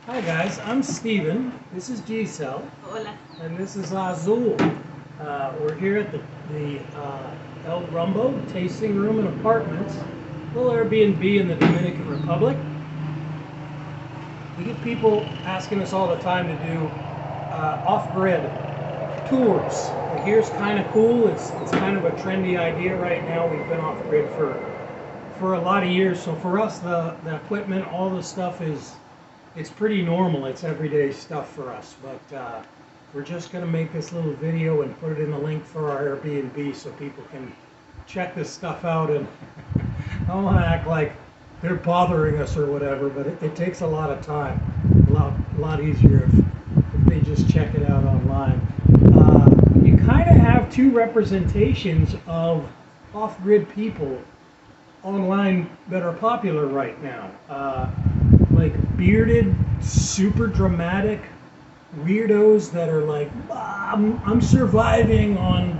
Hi guys, I'm Steven. This is Giselle, Hola. and this is Azul. We're here at the El-Rumbo tasting room and apartments, little Airbnb in the Dominican Republic. We get people asking us all the time to do off-grid tours. Here's kind of cool. It's kind of a trendy idea right now. We've been off-grid for a lot of years. So for us, the equipment, all the stuff it's pretty normal. It's everyday stuff for us. But we're just gonna make this little video and put it in the link for our Airbnb so people can check this stuff out. And I don't want to act like they're bothering us or whatever, but it takes a lot of time. A lot easier if they just check it out online. You kind of have two representations of off-grid people online that are popular right now. Like bearded, super dramatic weirdos that are like, I'm surviving on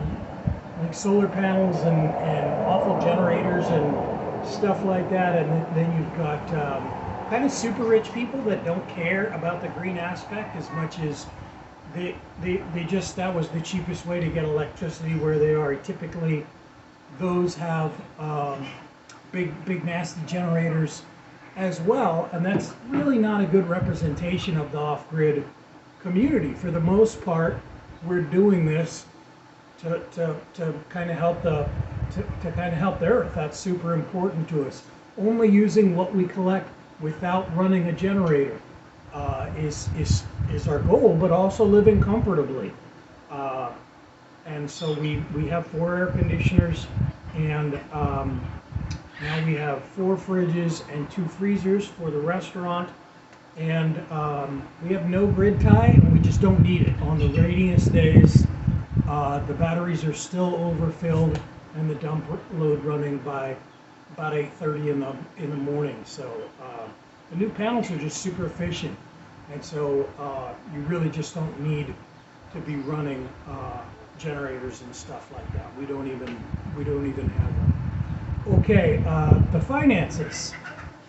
like solar panels and awful generators and stuff like that. And then you've got kind of super rich people that don't care about the green aspect as much as they just, that was the cheapest way to get electricity where they are. Typically, those have big nasty generators as well, and that's really not a good representation of the off-grid community. For the most part, we're doing this to kind of help to kind of help the earth. That's super important to us. Only using what we collect without running a generator is our goal, but also living comfortably. And so we have 4 air conditioners, and now we have 4 fridges and 2 freezers for the restaurant. And we have no grid tie, and we just don't need it. On the rainiest days, the batteries are still overfilled, and the dump load running by about 8:30 in the morning. So the new panels are just super efficient, and so you really just don't need to be running generators and stuff like that. We don't even have them. Okay, the finances.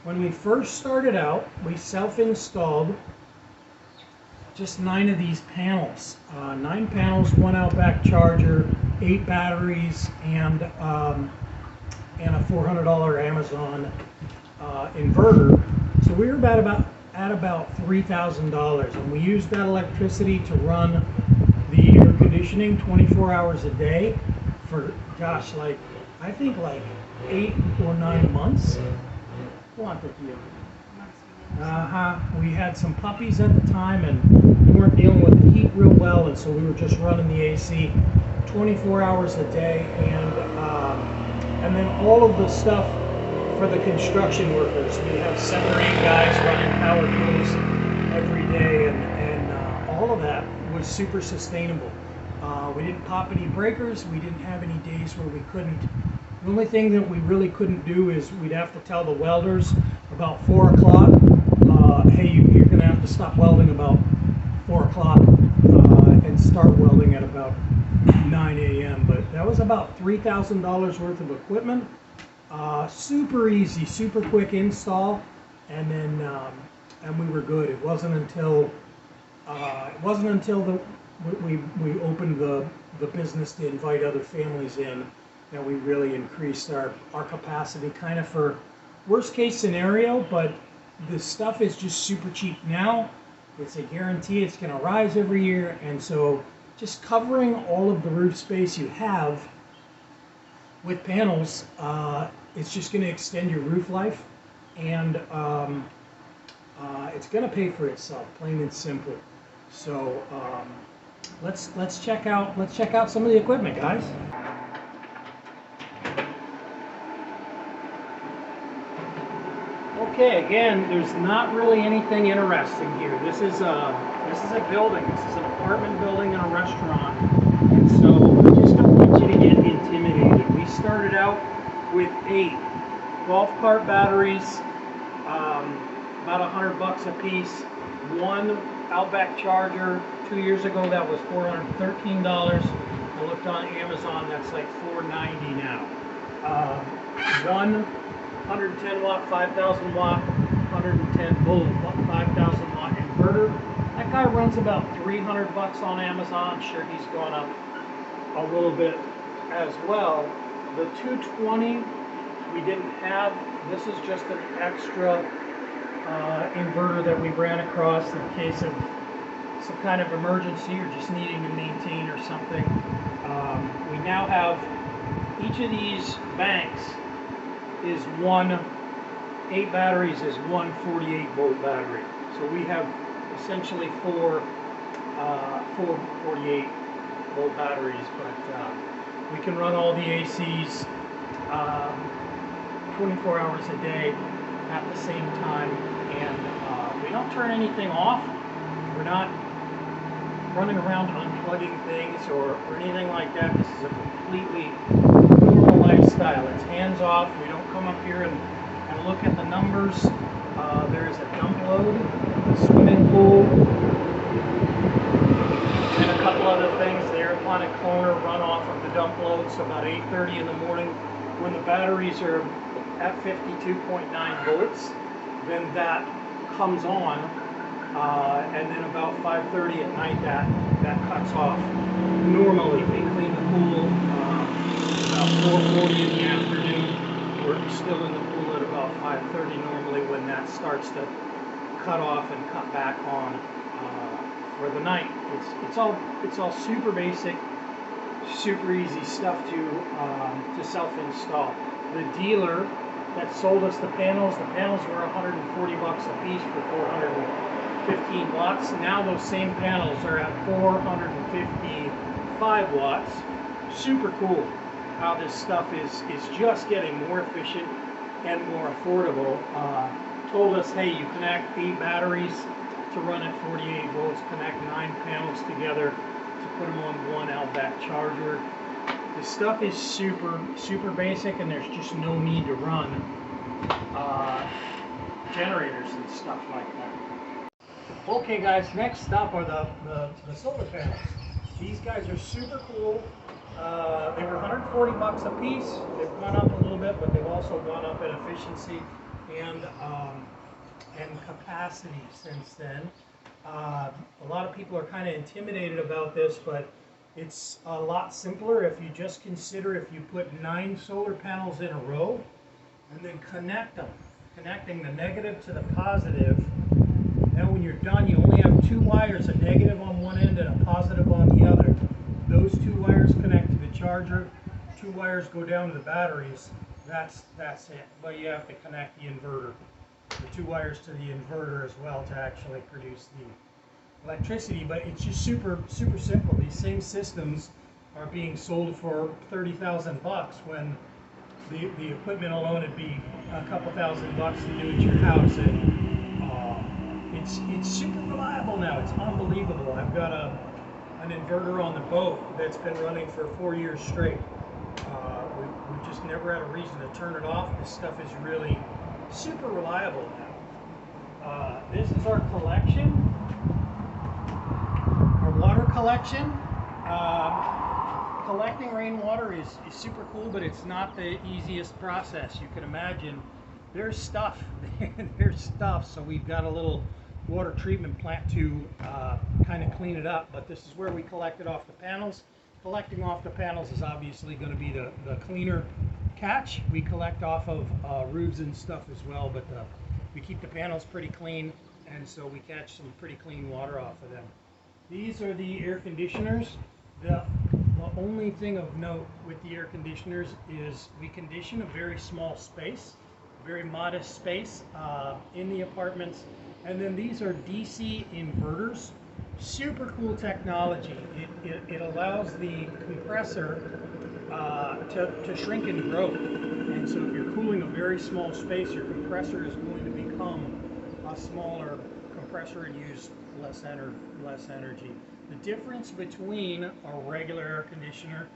When we first started out, we self-installed just 9 of these panels. 9 panels, 1 Outback charger, 8 batteries, and a $400 Amazon inverter. So we were at about $3,000, and we used that electricity to run the air conditioning 24 hours a day for, gosh, I think 8 or 9 months. ¿Cuánto tiempo? We had some puppies at the time, and we weren't dealing with the heat real well, and so we were just running the AC 24 hours a day, and then all of the stuff for the construction workers. We have 7 or 8 guys running power tools every day, and all of that was super sustainable. We didn't pop any breakers. We didn't have any days where we couldn't. The only thing that we really couldn't do is we'd have to tell the welders about 4 o'clock, hey, you're going to have to stop welding about 4 o'clock and start welding at about 9 a.m. But that was about $3,000 worth of equipment. Super easy, super quick install, and then and we were good. It wasn't until we opened the business to invite other families in that we really increased our capacity, kind of for worst case scenario. But the stuff is just super cheap now. It's a guarantee it's going to rise every year, and so just covering all of the roof space you have with panels, it's just going to extend your roof life, and it's going to pay for itself, plain and simple. So let's check out some of the equipment, guys. Okay, again, there's not really anything interesting here. This is a building. This is an apartment building and a restaurant, and so I just don't want you to get intimidated. We started out with 8 golf cart batteries, about $100 a piece. 1 Outback charger. 2 years ago, that was $413. I looked on Amazon. That's like $490 now. 110 watt, 5,000 watt, 110 volt, 5,000 watt inverter. That guy runs about 300 bucks on Amazon. I'm sure he's gone up a little bit as well. The 220 we didn't have. This is just an extra inverter that we ran across in case of some kind of emergency or just needing to maintain or something. We now have each of these banks is 8 batteries is one 48 volt battery. So we have essentially four 48 volt batteries, but we can run all the ACs 24 hours a day at the same time, and we don't turn anything off. We're not running around unplugging things or anything like that. This is a completely normal lifestyle. It's hands off. We don't come up here and look at the numbers. There's a dump load, a swimming pool, and a couple other things. The aeroponic cloner run off of the dump load, so about 8:30 in the morning when the batteries are at 52.9 volts, then that comes on, and then about 5:30 at night that cuts off. Normally we clean the pool about 4:40 in the afternoon. We're still in the pool at about 5:30 normally when that starts to cut off and cut back on for the night. It's all super basic, super easy stuff to self-install. The dealer that sold us the panels were 140 bucks a piece for 415 watts. Now those same panels are at 455 watts. Super cool how this stuff is just getting more efficient and more affordable. Told us, hey, you connect 8 batteries to run at 48 volts, connect 9 panels together to put them on one LVAC charger. This stuff is super basic, and there's just no need to run generators and stuff like that. Okay guys, next up are the solar panels. These guys are super cool. They were 140 bucks a piece. They've gone up a little bit, but they've also gone up in efficiency and capacity since then. A lot of people are kind of intimidated about this, but it's a lot simpler if you just consider if you put 9 solar panels in a row and then connect them, connecting the negative to the positive. Now when you're done, you only have 2 wires, a negative on one end and a positive on the other. Those 2 wires connect to the charger, 2 wires go down to the batteries. That's it. But you have to connect the inverter, the 2 wires to the inverter as well to actually produce the electricity. But it's just super simple. These same systems are being sold for 30,000 bucks when the equipment alone would be a couple $1,000 bucks to do at your house, and it's super reliable now. It's unbelievable. I've got an inverter on the boat that's been running for 4 years straight. We've just never had a reason to turn it off. This stuff is really super reliable now. This is our collection, our water collection. Collecting rainwater is super cool, but it's not the easiest process. You can imagine there's stuff, so we've got a little water treatment plant to kind of clean it up, but this is where we collect it off the panels. Collecting off the panels is obviously going to be the cleaner catch. We collect off of roofs and stuff as well, but we keep the panels pretty clean, and so we catch some pretty clean water off of them. These are the air conditioners. The only thing of note with the air conditioners is we condition a very small space, very modest space in the apartments. And then these are DC inverters. Super cool technology. It allows the compressor to shrink and grow. And so if you're cooling a very small space, your compressor is going to become a smaller compressor and use less energy. The difference between a regular air conditioner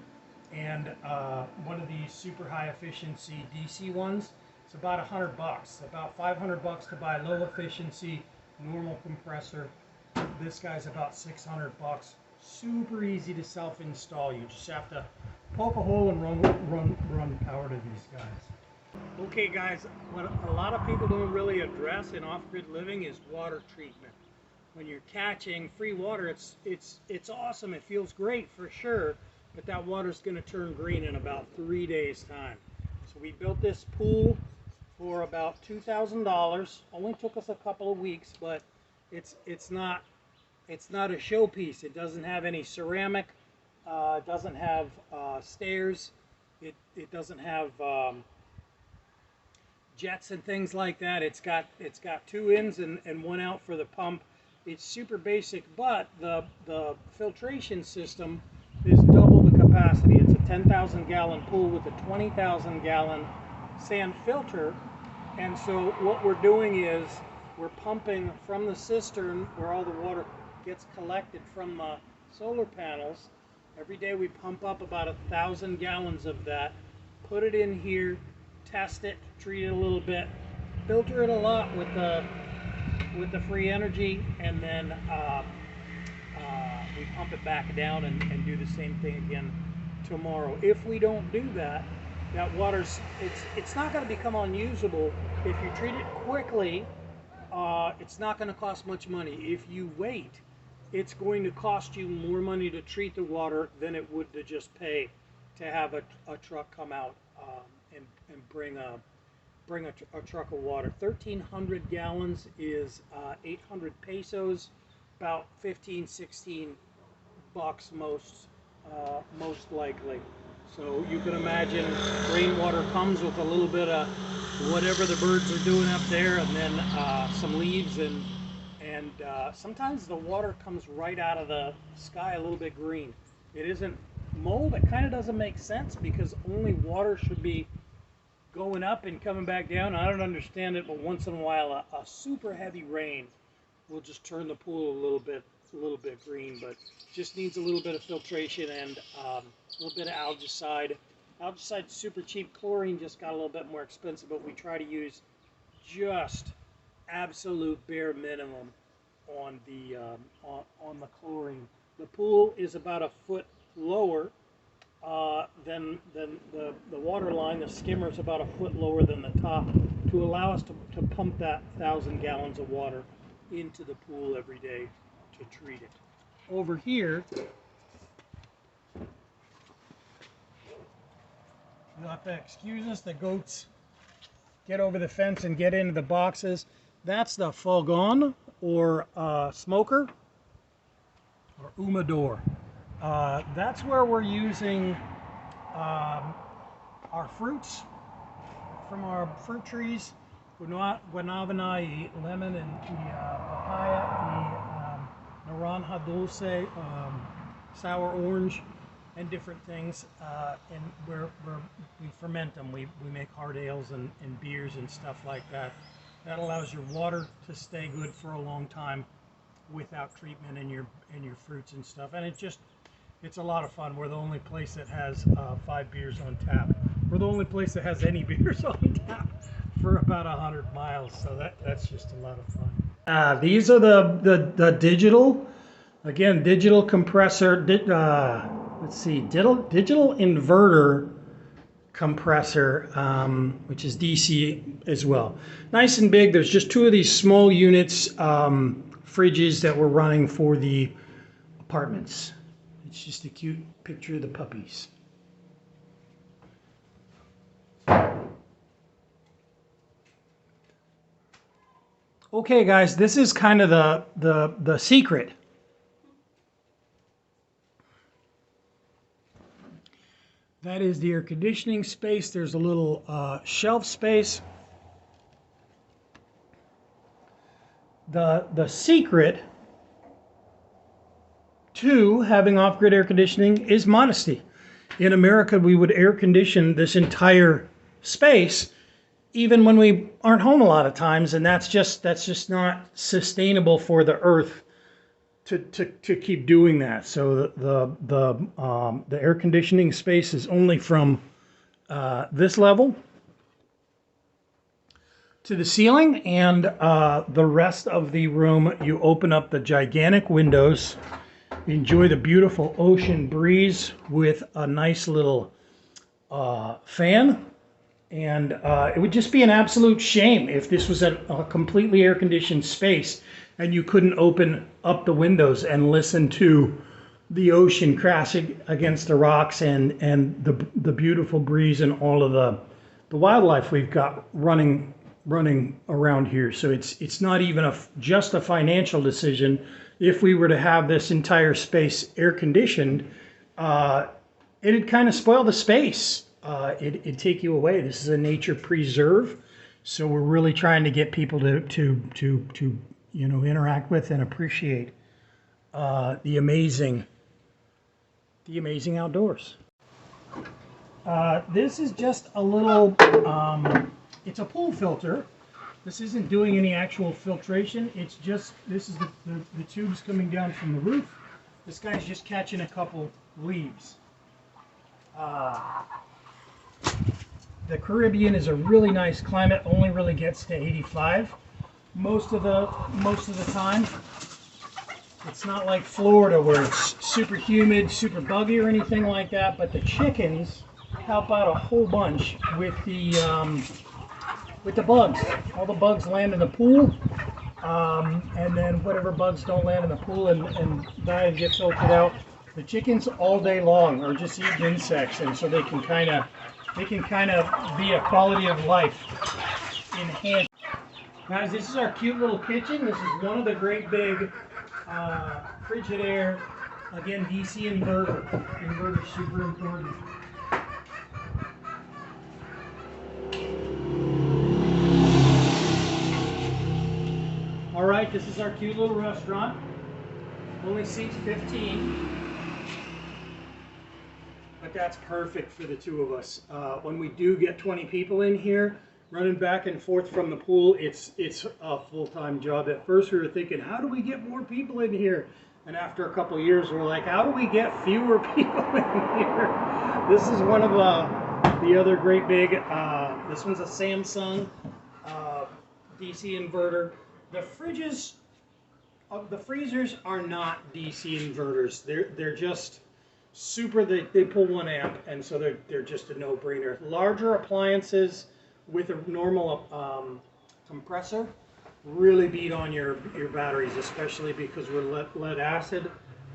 and one of these super high efficiency DC ones, it's about 100 bucks, about 500 bucks to buy low efficiency normal compressor. This guy's about 600 bucks. Super easy to self-install. You just have to poke a hole and run power to these guys. Okay guys, what a lot of people don't really address in off-grid living is water treatment. when you're catching free water, it's awesome. It feels great for sure, but that water's going to turn green in about 3 days time. So we built this pool for about $2,000. Only took us a couple of weeks, but it's not a showpiece. It doesn't have any ceramic. It doesn't have stairs. It doesn't have jets and things like that. It's got 2 ins and 1 out for the pump. It's super basic, but the filtration system is double the capacity. It's a 10,000 gallon pool with a 20,000 gallon sand filter. And so what we're doing is we're pumping from the cistern where all the water gets collected from the solar panels. Every day we pump up about 1,000 gallons of that, put it in here, test it, treat it a little bit, filter it a lot with the free energy, and then we pump it back down and do the same thing again tomorrow. If we don't do that, that water's it's not going to become unusable. If you treat it quickly, it's not going to cost much money. If you wait, it's going to cost you more money to treat the water than it would to just pay to have a truck come out and bring a truck of water. 1,300 gallons is 800 pesos, about 15, 16 bucks most likely. So you can imagine rainwater comes with a little bit of whatever the birds are doing up there, and then some leaves, and sometimes the water comes right out of the sky a little bit green. It isn't mold. It kind of doesn't make sense because only water should be going up and coming back down. I don't understand it, but once in a while a super heavy rain will just turn the pool a little bit green, but just needs a little bit of filtration and a little bit of algicide. Algicide's super cheap. Chlorine just got a little bit more expensive, but we try to use just absolute bare minimum on the chlorine. The pool is about a foot lower than the water line. The skimmer is about a foot lower than the top to allow us to pump that 1,000 gallons of water into the pool every day to treat it. Over here, you'll have to excuse us, the goats get over the fence and get into the boxes. That's the fogon, or smoker, or humador. That's where we're using our fruits from our fruit trees, guanabana, lemon, and papaya, naranja dulce, sour orange, and different things. And we ferment them. We make hard ales and beers and stuff like that. That allows your water to stay good for a long time without treatment in your fruits and stuff. And it's a lot of fun. We're the only place that has 5 beers on tap. We're the only place that has any beers on tap for about 100 miles. So that's just a lot of fun. These are the digital, again, digital compressor. Let's see, digital inverter compressor, which is DC as well. Nice and big. There's just 2 of these small units, fridges that we're running for the apartments. It's just a cute picture of the puppies. Okay guys, this is kind of the secret. That is the air conditioning space. There's a little shelf space. The secret to having off-grid air conditioning is modesty. In America, we would air condition this entire space, even when we aren't home a lot of times, and that's just not sustainable for the Earth to keep doing that. So the air conditioning space is only from this level to the ceiling, and the rest of the room, you open up the gigantic windows, enjoy the beautiful ocean breeze with a nice little fan. And it would just be an absolute shame if this was a completely air-conditioned space and you couldn't open up the windows and listen to the ocean crashing against the rocks and the beautiful breeze and all of the wildlife we've got running around here. So it's not even just a financial decision. If we were to have this entire space air conditioned, it'd kind of spoil the space. It'd take you away. This is a nature preserve, so we're really trying to get people to interact with and appreciate the amazing outdoors. This is just a little, it's a pool filter. This isn't doing any actual filtration. It's just, this is the tubes coming down from the roof. This guy's just catching a couple leaves. The Caribbean is a really nice climate, only really gets to 85 most of the time. It's not like Florida where it's super humid, super buggy or anything like that, but the chickens help out a whole bunch with the bugs. All the bugs land in the pool, and then whatever bugs don't land in the pool and die and get filtered out. The chickens all day long are just eating insects, and so they can kind of be a quality of life enhanced. Guys, this is our cute little kitchen. This is one of the great big Frigidaire, again, DC inverter. Inverter super important. All right, this is our cute little restaurant. Only seats 15. But that's perfect for the two of us. When we do get 20 people in here, running back and forth from the pool, it's a full-time job. At first we were thinking, how do we get more people in here? And after a couple of years, we're like, how do we get fewer people in here? This is one of the other great big, this one's a Samsung DC inverter. The fridges, the freezers are not DC inverters. They're just super, they pull 1 amp, and so they're just a no-brainer. Larger appliances with a normal compressor really beat on your batteries, especially because we're lead acid.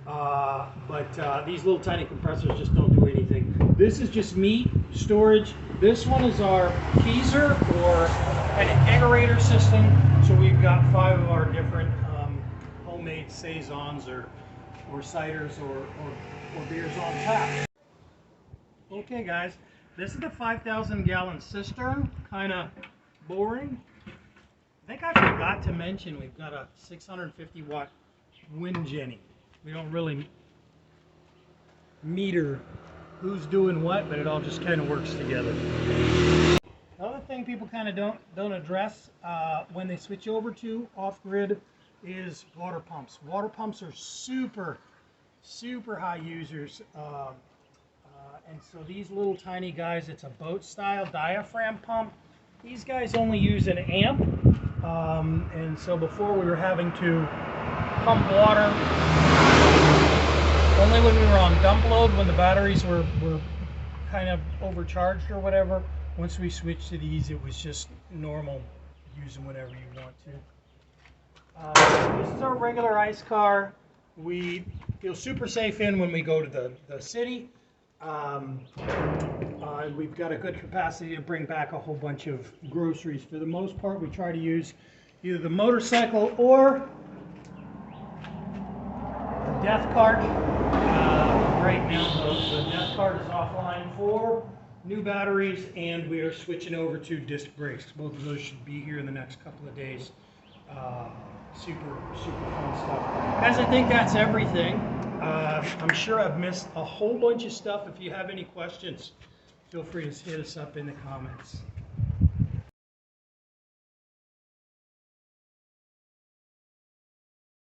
But these little tiny compressors just don't do anything. This is just meat storage. This one is our keezer, or an aerator system. So we've got 5 of our different homemade saisons or ciders or beers on tap. Okay guys, this is the 5,000-gallon cistern. Kind of boring. I think I forgot to mention we've got a 650-watt wind jenny. We don't really meter who's doing what, but it all just kind of works together. Another thing people kind of don't address when they switch over to off-grid is water pumps. Water pumps are super high users, and so these little tiny guys, it's a boat-style diaphragm pump. These guys only use an amp, and so before we were having to pump water only when we were on dump load, when the batteries were kind of overcharged or whatever. Once we switched to these, it was just normal, use them whenever you want to. This is our regular ice car. We feel super safe in when we go to the city. We've got a good capacity to bring back a whole bunch of groceries. For the most part, we try to use either the motorcycle or the death cart. Right now, the death cart is offline for new batteries, and we are switching over to disc brakes. Both of those should be here in the next couple of days. Super fun stuff. Guys, I think that's everything. I'm sure I've missed a whole bunch of stuff. If you have any questions, feel free to hit us up in the comments.